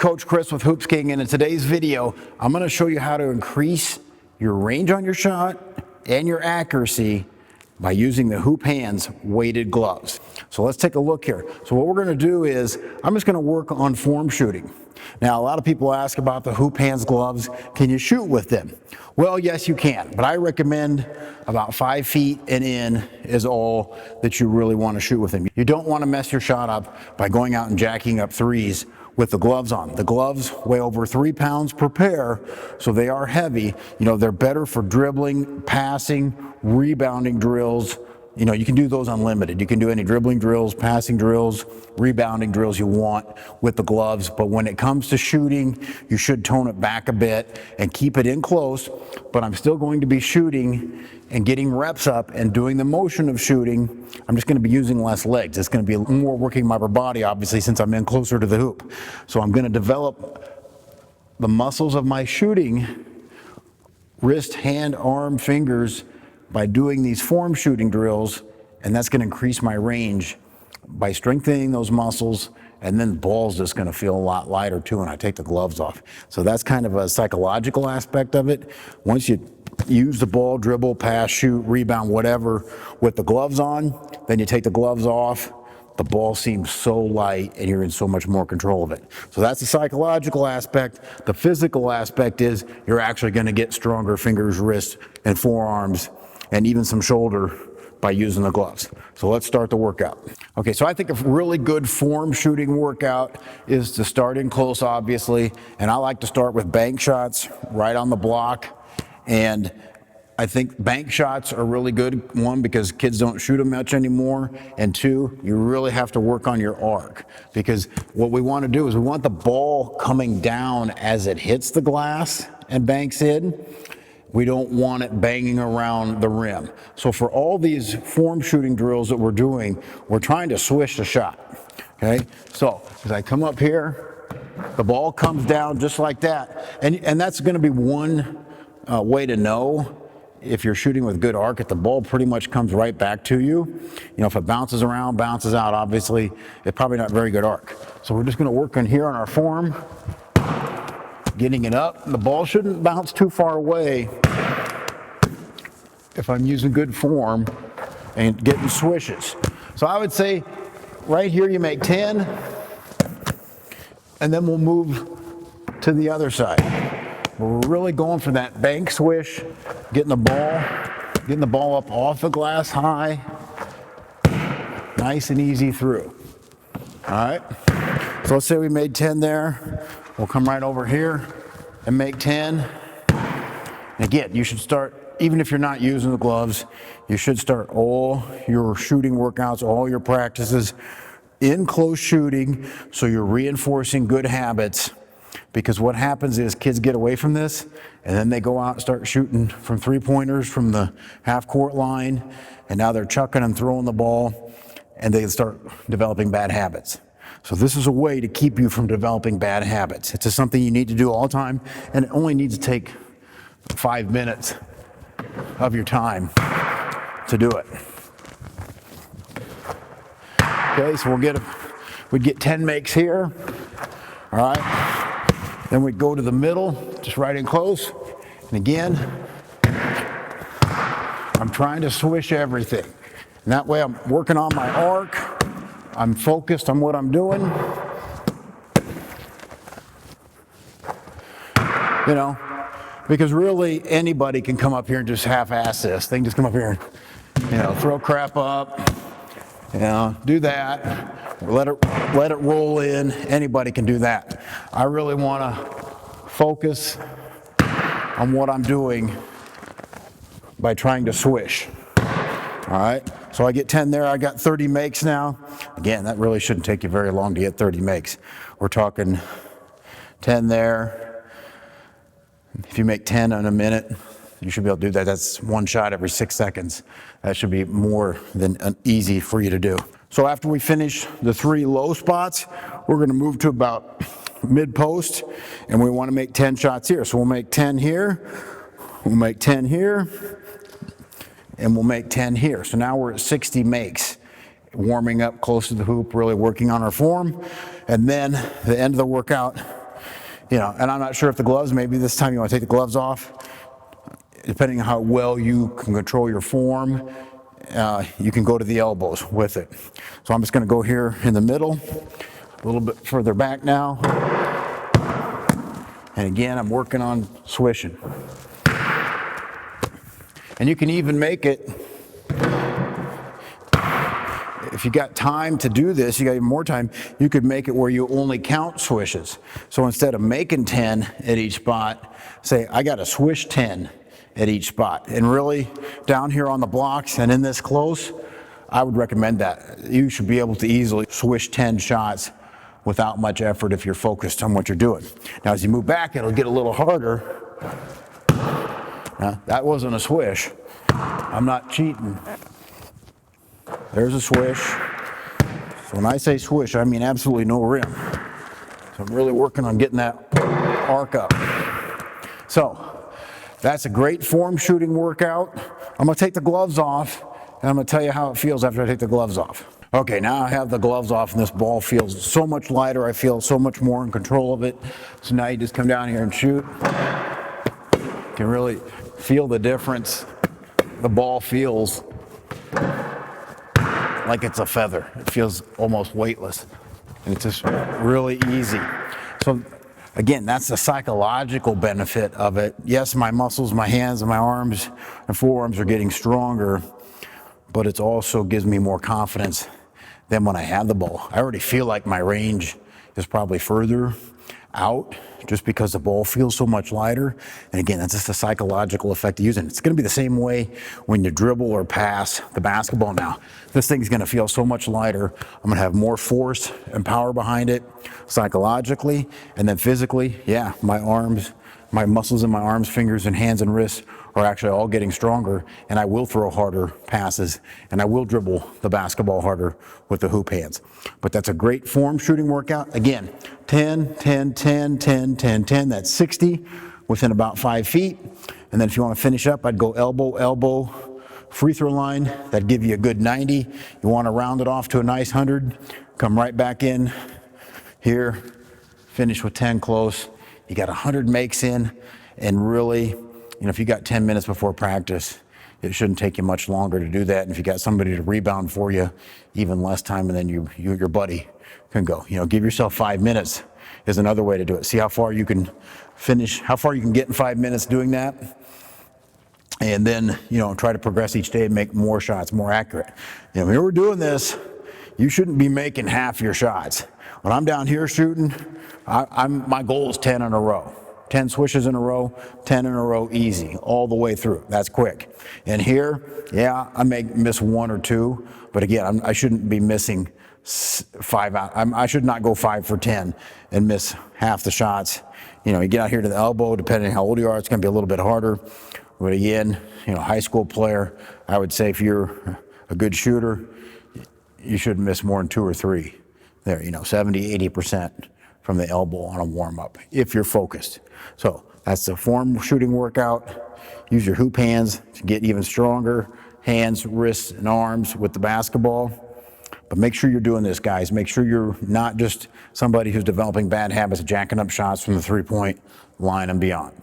Coach Chris with Hoops King, and in today's video, I'm going to show you how to increase your range on your shot and your accuracy by using the Hoop Handz weighted gloves. So let's take a look here. So what we're going to do is, I'm just going to work on form shooting. Now, a lot of people ask about the Hoop Handz gloves. Can you shoot with them? Well, yes, you can, but I recommend about 5 feet and in is all that you really want to shoot with them. You don't want to mess your shot up by going out and jacking up threes with the gloves on. The gloves weigh over 3 pounds per pair, so they are heavy. You know, they're better for dribbling, passing, rebounding drills. You know, you can do those unlimited. You can do any dribbling drills, passing drills, rebounding drills you want with the gloves. But when it comes to shooting, you should tone it back a bit and keep it in close. But I'm still going to be shooting and getting reps up and doing the motion of shooting. I'm just going to be using less legs. It's going to be more working my upper body, obviously, since I'm in closer to the hoop. So I'm going to develop the muscles of my shooting, wrist, hand, arm, fingers, by doing these form shooting drills, and that's going to increase my range by strengthening those muscles, and then the ball's just going to feel a lot lighter too when I take the gloves off. So that's kind of a psychological aspect of it. Once you use the ball, dribble, pass, shoot, rebound, whatever, with the gloves on, then you take the gloves off, the ball seems so light and you're in so much more control of it. So that's the psychological aspect. The physical aspect is you're actually going to get stronger fingers, wrists, and forearms, and even some shoulder by using the gloves. So let's start the workout. Okay, so I think a really good form shooting workout is to start in close, obviously, and I like to start with bank shots right on the block. And I think bank shots are a really good one because kids don't shoot them much anymore, and two, you really have to work on your arc, because what we want to do is we want the ball coming down as it hits the glass and banks in. We don't want it banging around the rim. So for all these form shooting drills that we're doing, we're trying to swish the shot, okay? So as I come up here, the ball comes down just like that. And that's gonna be one way to know if you're shooting with good arc, if the ball pretty much comes right back to you. You know, if it bounces around, bounces out, obviously, it's probably not very good arc. So we're just gonna work on here on our form, getting it up. The ball shouldn't bounce too far away if I'm using good form and getting swishes. So I would say right here you make 10, and then we'll move to the other side. We're really going for that bank swish, getting the ball up off the glass high, nice and easy through. All right, so let's say we made 10 there. We'll come right over here and make 10. And again, you should start, even if you're not using the gloves, you should start all your shooting workouts, all your practices in close shooting, so you're reinforcing good habits. Because what happens is kids get away from this, and then they go out and start shooting from three-pointers from the half-court line, and now they're chucking and throwing the ball, and they start developing bad habits. So this is a way to keep you from developing bad habits. It's just something you need to do all the time, and it only needs to take 5 minutes of your time to do it. Okay, so we'd get 10 makes here. All right. Then we'd go to the middle, just right in close. And again, I'm trying to swish everything. And that way I'm working on my arc. I'm focused on what I'm doing. You know, because really anybody can come up here and just half-ass this. They can just come up here and, you know, throw crap up, you know, do that. Let it roll in. Anybody can do that. I really want to focus on what I'm doing by trying to swish. All right, so I get 10 there. I got 30 makes now. Again, that really shouldn't take you very long to get 30 makes. We're talking 10 there. If you make 10 in a minute, you should be able to do that. That's one shot every 6 seconds. That should be more than easy for you to do. So after we finish the 3 low spots, we're going to move to about mid-post, and we want to make 10 shots here. So we'll make 10 here, we'll make 10 here, and we'll make 10 here. So now we're at 60 makes. Warming up close to the hoop, really working on our form. And then the end of the workout, You know, and I'm not sure if the gloves, maybe this time you want to take the gloves off. Depending on how well you can control your form, you can go to the elbows with it. So I'm just going to go here in the middle, a little bit further back now. And again, I'm working on swishing. And you can even make it, if you got time to do this, you got even more time, you could make it where you only count swishes. So instead of making 10 at each spot, say, I got to swish 10 at each spot. And really, down here on the blocks and in this close, I would recommend that. You should be able to easily swish 10 shots without much effort if you're focused on what you're doing. Now, as you move back, it'll get a little harder. That wasn't a swish. I'm not cheating. There's a swish. So when I say swish, I mean absolutely no rim. So I'm really working on getting that arc up. So that's a great form shooting workout. I'm gonna take the gloves off, and I'm gonna tell you how it feels after I take the gloves off. Okay, now I have the gloves off, and this ball feels so much lighter. I feel so much more in control of it. So now you just come down here and shoot. You can really feel the difference. The ball feels like it's a feather. It feels almost weightless, and it's just really easy. So again, that's the psychological benefit of it. Yes, my muscles, my hands and my arms and forearms are getting stronger, but it also gives me more confidence than when I have the ball. I already feel like my range is probably further out just because the ball feels so much lighter. And again, that's just a psychological effect of using it. It's going to be the same way when you dribble or pass the basketball now. This thing's going to feel so much lighter. I'm going to have more force and power behind it psychologically, and then physically, yeah, my arms, my muscles in my arms, fingers and hands and wrists are actually all getting stronger, and I will throw harder passes, and I will dribble the basketball harder with the hoop hands. But that's a great form shooting workout. Again, 10, 10, 10, 10, 10, 10, that's 60 within about 5 feet. And then if you want to finish up, I'd go elbow, elbow, free throw line. That'd give you a good 90. You want to round it off to a nice 100, come right back in here, finish with 10 close. You got 100 makes in, and really, you know, if you got 10 minutes before practice, it shouldn't take you much longer to do that. And if you got somebody to rebound for you, even less time, and then your buddy can go. You know, give yourself 5 minutes is another way to do it. See how far you can finish, how far you can get in 5 minutes doing that. And then, you know, try to progress each day and make more shots, more accurate. You know, when we're doing this, you shouldn't be making half your shots. When I'm down here shooting, my goal is 10 in a row. 10 swishes in a row, 10 in a row, easy, all the way through. That's quick. And here, yeah, I may miss 1 or 2, but again, I shouldn't be missing 5 out. I should not go 5 for 10 and miss half the shots. You know, you get out here to the elbow, depending on how old you are, it's gonna be a little bit harder. But again, you know, high school player, I would say if you're a good shooter, you shouldn't miss more than 2 or 3. There, you know, 70, 80% from the elbow on a warm-up, if you're focused. So that's the form shooting workout. Use your hoop hands to get even stronger, hands, wrists, and arms with the basketball. But make sure you're doing this, guys. Make sure you're not just somebody who's developing bad habits of jacking up shots from the three-point line and beyond.